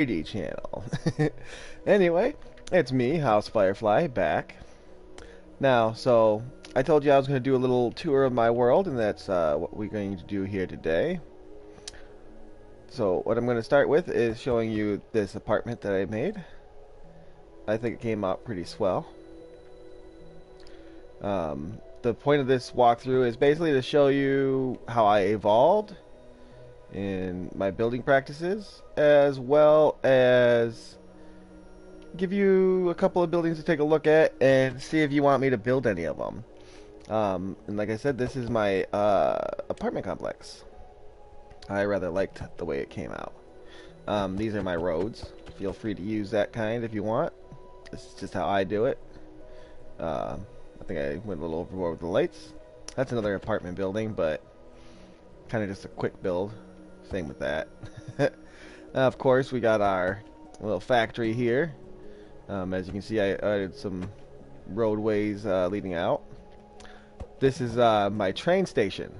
3D channel. Anyway, it's me, Housefirefly, back. Now, so I told you I was going to do a little tour of my world, and that's what we're going to do here today. So what I'm going to start with is showing you this apartment that I made. I think it came out pretty swell. The point of this walkthrough is basically to show you how I evolved in my building practices, as well as give you a couple of buildings to take a look at and see if you want me to build any of them. And like I said, this is my apartment complex. I rather liked the way it came out. These are my roads. Feel free to use that kind if you want. This is just how I do it. I think I went a little overboard with the lights. That's another apartment building, but kind of just a quick build. Same with that. Of course, we got our little factory here. As you can see, I added some roadways leading out. This is my train station,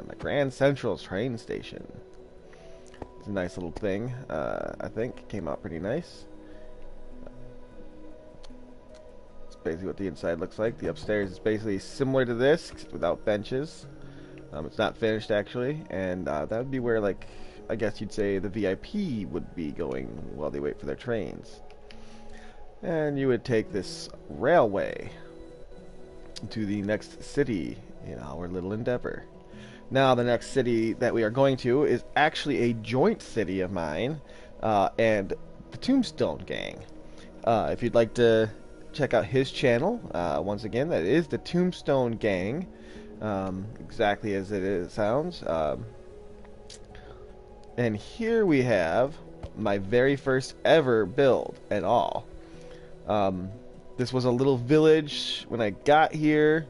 my Grand Central train station. It's a nice little thing. I think came out pretty nice. It's basically what the inside looks like. The upstairs is basically similar to this, except without benches. It's not finished actually, and that would be where, like, I guess you'd say the VIP would be going while they wait for their trains. And you would take this railway to the next city in our little endeavor. Now, the next city that we are going to is actually a joint city of mine and the Tombstone Gang. If you'd like to check out his channel, once again, that is the Tombstone Gang. Exactly as it sounds. And here we have my very first ever build at all. This was a little village when I got here.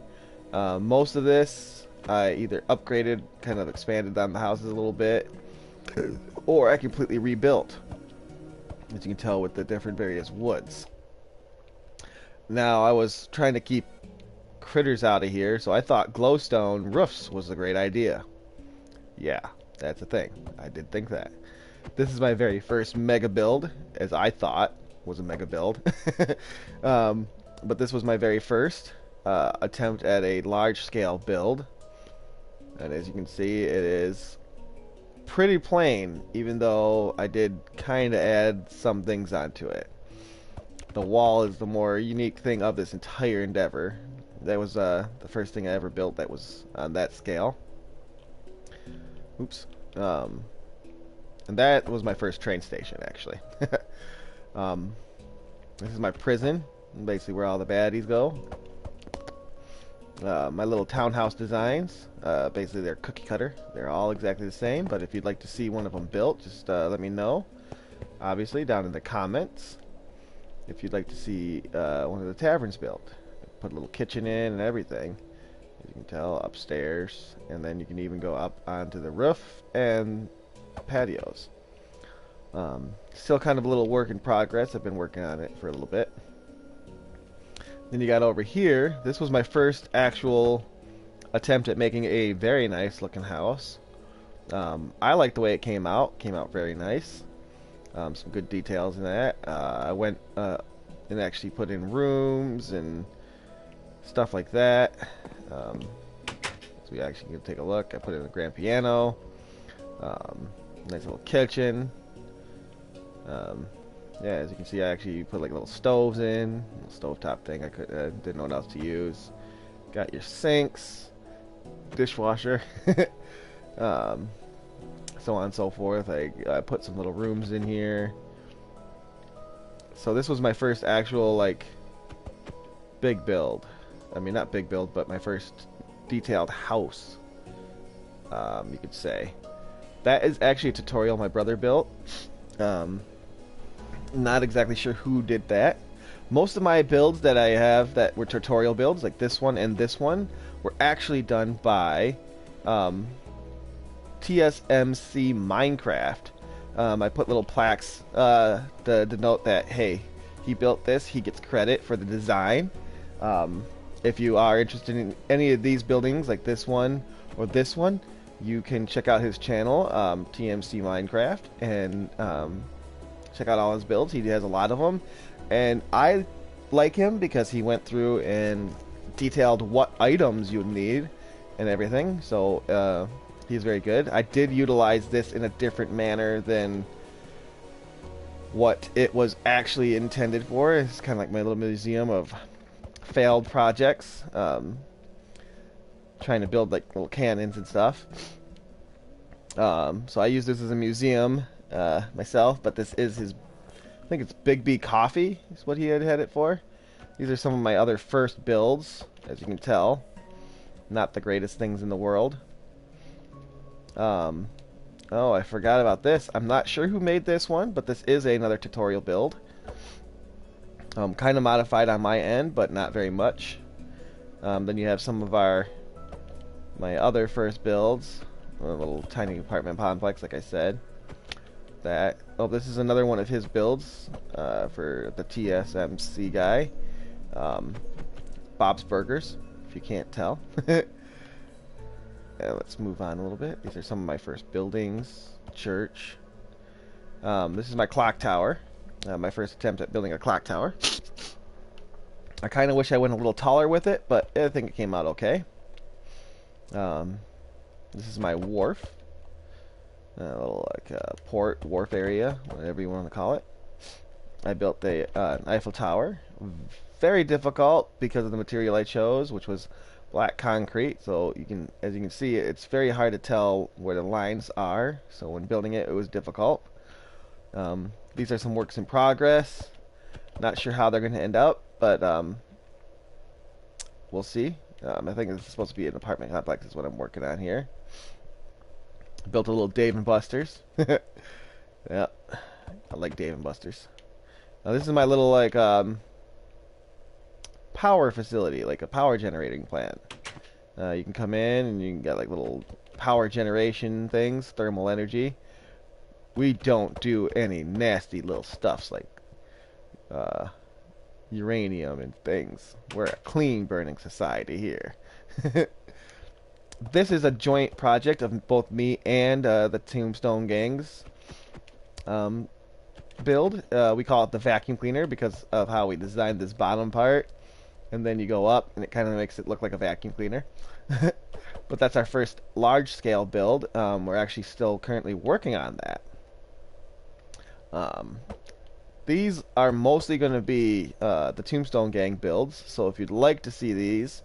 Most of this I either upgraded, kind of expanded on the houses a little bit, or I completely rebuilt, as you can tell with the different various woods. Now, I was trying to keep critters out of here, so I thought glowstone roofs was a great idea. Yeah, that's a thing. I did think that. This is my very first mega build, as I thought was a mega build. But this was my very first attempt at a large scale build. And as you can see, it is pretty plain, even though I did kind of add some things onto it. The wall is the more unique thing of this entire endeavor. That was the first thing I ever built that was on that scale. Oops. And that was my first train station, actually. This is my prison, basically where all the baddies go. My little townhouse designs, basically they're cookie cutter. They're all exactly the same, but if you'd like to see one of them built, just let me know. Obviously, down in the comments. If you'd like to see one of the taverns built. Put a little kitchen in and everything. As you can tell, upstairs. And then you can even go up onto the roof and patios. Still kind of a little work in progress. I've been working on it for a little bit. Then you got over here. This was my first actual attempt at making a very nice looking house. I like the way it came out. Came out very nice. Some good details in that. I went and actually put in rooms and stuff like that. So we actually can take a look. I put in a grand piano. Nice little kitchen. Yeah, as you can see, I actually put like little stoves in, little stovetop thing. I didn't know what else to use. Got your sinks, dishwasher, so on and so forth. I put some little rooms in here. So this was my first actual like big build. I mean, not big build, but my first detailed house. You could say that is actually a tutorial my brother built. Not exactly sure who did that. Most of my builds that I have that were tutorial builds, like this one and this one, were actually done by TSMC Minecraft. I put little plaques to denote that, hey, he built this, he gets credit for the design. If you are interested in any of these buildings, like this one or this one, you can check out his channel, TMC Minecraft, and check out all his builds. He has a lot of them, and I like him because he went through and detailed what items you need and everything. So he's very good. I did utilize this in a different manner than what it was actually intended for. It's kind of like my little museum of failed projects, trying to build like little cannons and stuff. So I use this as a museum myself, but this is his, I think it's Big B Coffee is what he had it for. These are some of my other first builds, as you can tell. Not the greatest things in the world. Oh, I forgot about this. I'm not sure who made this one, but this is another tutorial build. Kind of modified on my end, but not very much. Then you have some of my other first builds. A little tiny apartment complex, like I said. This is another one of his builds for the TSMC guy. Bob's Burgers, if you can't tell. Let's move on a little bit. These are some of my first buildings. Church. This is my clock tower. My first attempt at building a clock tower. I kind of wish I went a little taller with it, but I think it came out okay. This is my wharf. A little like port, wharf area, whatever you want to call it. I built the Eiffel Tower. Very difficult because of the material I chose, which was black concrete. So as you can see, it's very hard to tell where the lines are. So when building it, it was difficult. These are some works in progress. Not sure how they're going to end up, but we'll see. I think this is supposed to be an apartment complex is what I'm working on here. Built a little Dave and Buster's. Yeah, I like Dave and Buster's. Now this is my little like power facility, like a power generating plant. You can come in and you can get like little power generation things, thermal energy. We don't do any nasty little stuffs like uranium and things. We're a clean burning society here. This is a joint project of both me and the Tombstone Gang's build. We call it the vacuum cleaner because of how we designed this bottom part. And then you go up and it kind of makes it look like a vacuum cleaner. But that's our first large-scale build. We're actually still currently working on that. These are mostly going to be the Tombstone Gang builds. So if you'd like to see these,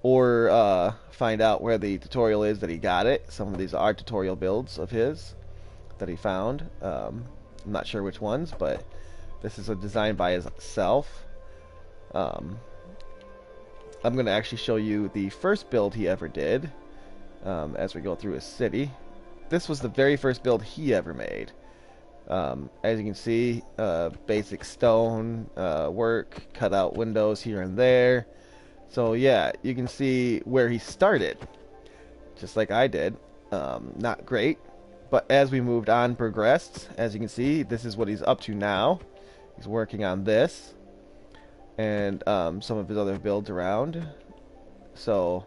or find out where the tutorial is that he got it, some of these are tutorial builds of his that he found. I'm not sure which ones, but this is a design by himself. I'm going to actually show you the first build he ever did as we go through his city. This was the very first build he ever made. As you can see, basic stone work, cut out windows here and there. So yeah, you can see where he started, just like I did. Not great, but as we moved on, progressed, as you can see, this is what he's up to now. He's working on this and some of his other builds around. So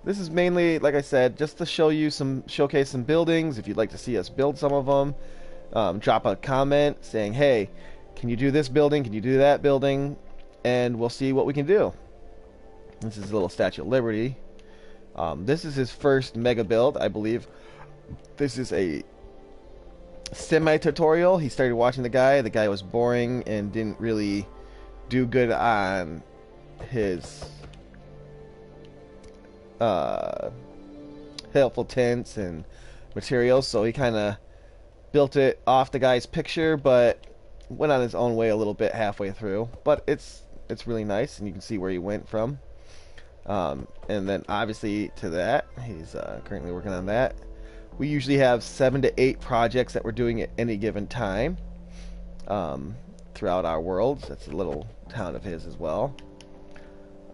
this is mainly, like I said, just to showcase some buildings. If you'd like to see us build some of them, drop a comment saying, hey, can you do this building, can you do that building, and we'll see what we can do. This is a little Statue of Liberty. This is his first mega build, I believe. This is a semi-tutorial. He started watching the guy. The guy was boring and didn't really do good on his helpful tints and materials, so he kind of built it off the guy's picture, but went on his own way a little bit halfway through. But it's really nice, and you can see where he went from. And then obviously to that, he's currently working on that. We usually have 7 to 8 projects that we're doing at any given time throughout our worlds. That's a little town of his as well. He's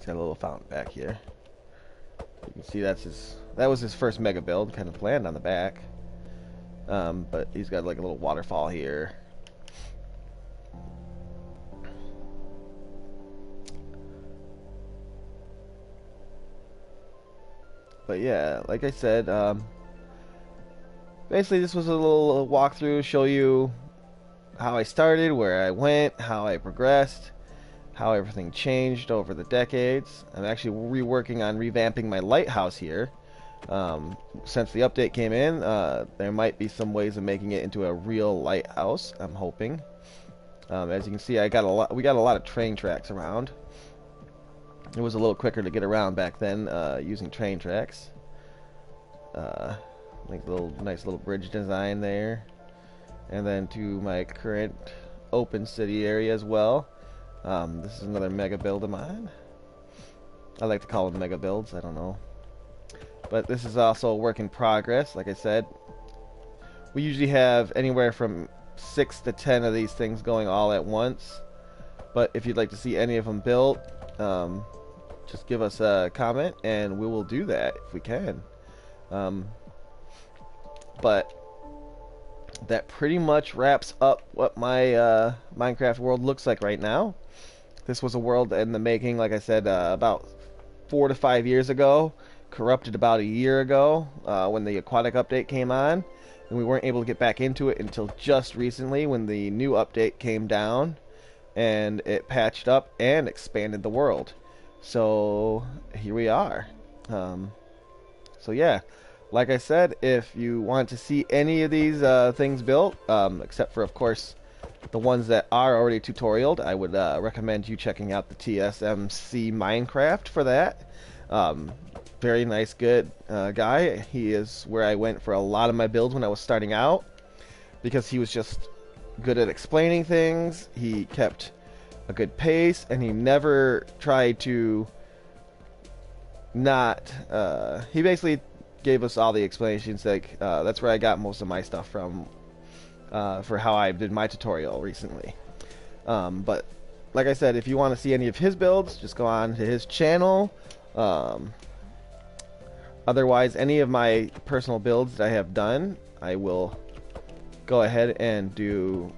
got a little fountain back here. You can see that was his first mega build, kind of bland on the back. But he's got like a little waterfall here. But yeah, like I said, basically this was a little walkthrough, show you how I started, where I went, how I progressed, how everything changed over the decades. I'm actually reworking on revamping my lighthouse here. Since the update came in, there might be some ways of making it into a real lighthouse, I'm hoping. As you can see, we got a lot of train tracks around. It was a little quicker to get around back then using train tracks. Like nice little bridge design there. And then to my current open city area as well. This is another mega build of mine. I like to call them mega builds, I don't know. But this is also a work in progress, like I said. We usually have anywhere from 6 to 10 of these things going all at once. But if you'd like to see any of them built, just give us a comment and we will do that if we can. But that pretty much wraps up what my Minecraft world looks like right now. This was a world in the making, like I said, about 4 to 5 years ago. Corrupted about a year ago when the aquatic update came on, and we weren't able to get back into it until just recently when the new update came down and it patched up and expanded the world. So here we are. So yeah, like I said, if you want to see any of these things built, except for of course the ones that are already tutorialed, I would recommend you checking out the TSMC Minecraft for that. Very nice, good guy. He is where I went for a lot of my builds when I was starting out, because he was just good at explaining things. He kept a good pace, and he never tried to not... he basically gave us all the explanations. Like that's where I got most of my stuff from for how I did my tutorial recently. But like I said, if you want to see any of his builds, just go on to his channel. Otherwise, any of my personal builds that I have done, I will go ahead and do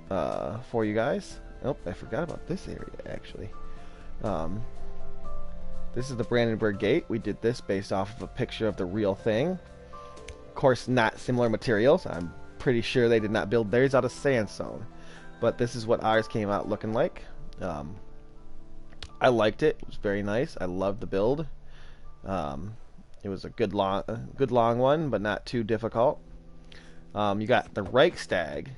for you guys. Oh, I forgot about this area, actually. This is the Brandenburg Gate. We did this based off of a picture of the real thing. Of course, not similar materials. I'm pretty sure they did not build theirs out of sandstone. But this is what ours came out looking like. I liked it. It was very nice. I loved the build. It was a good long one, but not too difficult. You got the Reichstag.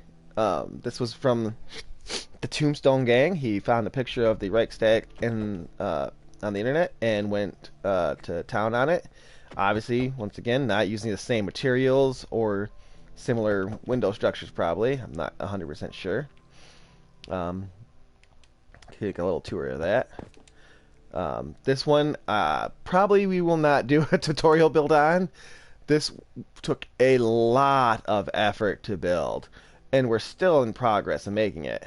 This was from the Tombstone Gang. He found a picture of the Reichstag on the internet and went to town on it. Obviously, once again, not using the same materials or similar window structures, probably. I'm not 100% sure. Take a little tour of that. This one, probably we will not do a tutorial build on. This took a lot of effort to build, and we're still in progress of making it.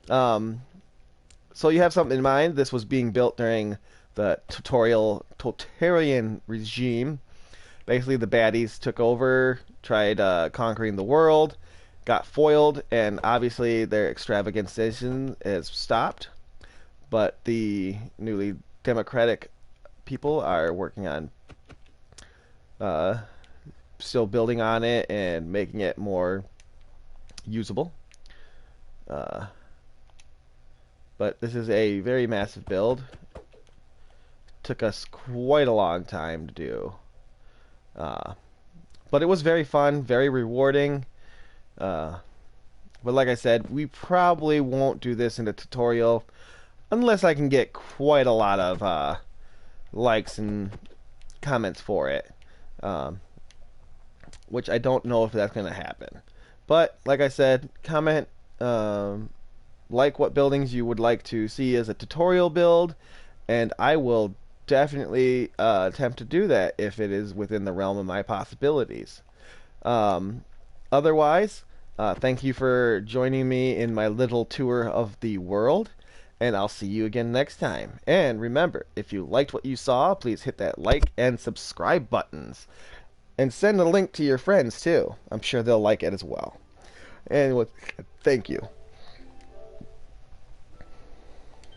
So you have something in mind. This was being built during the totalitarian regime. Basically, the baddies took over, tried conquering the world, got foiled, and obviously their extravagant citizen has stopped. But the newly democratic people are working on still building on it and making it more usable. But this is a very massive build. Took us quite a long time to do. But it was very fun, very rewarding. But like I said, we probably won't do this in a tutorial unless I can get quite a lot of likes and comments for it. Which I don't know if that's going to happen. But like I said, comment like what buildings you would like to see as a tutorial build, and I will definitely attempt to do that if it is within the realm of my possibilities. Otherwise, thank you for joining me in my little tour of the world, and I'll see you again next time. And remember, if you liked what you saw, please hit that like and subscribe buttons. And send a link to your friends too. I'm sure they'll like it as well. And thank you.